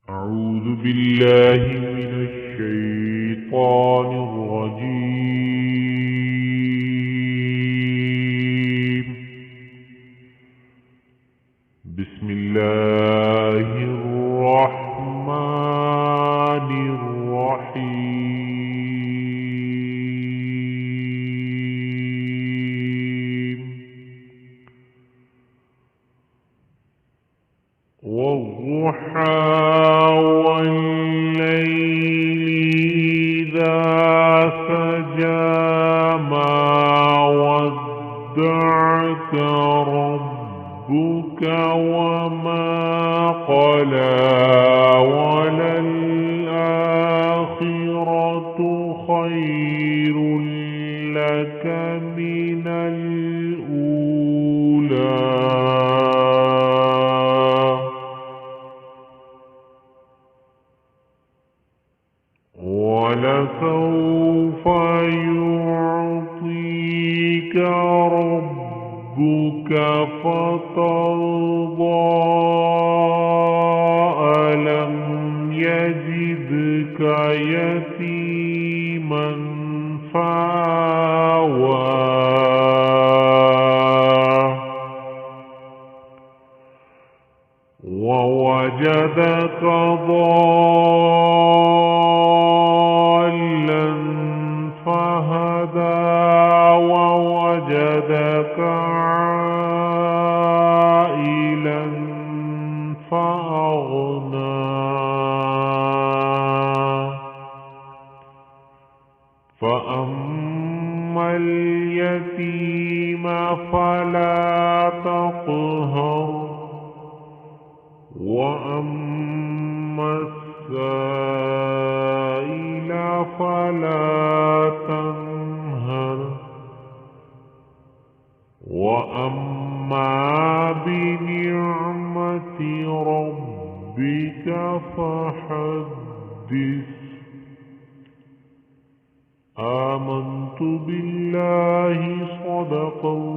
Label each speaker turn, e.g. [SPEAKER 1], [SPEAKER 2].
[SPEAKER 1] أعوذ بالله من الشيطان الرجيم. بسم الله الرحمن الرحيم. والضحى والليل إذا سجى ما ودعك ربك وما قلى وللآخرة خير لك من الأولى ولسوف يعطيك ربك فترضى ألم يجدك يتيما فآوى ووجدك ضالا فهدى ووجدك عائلا فأغنى فأما اليتيم فلا تقهر وأما السائل فلا تنهر وأما بنعمة ربك فحدث. آمنت بالله صدق الله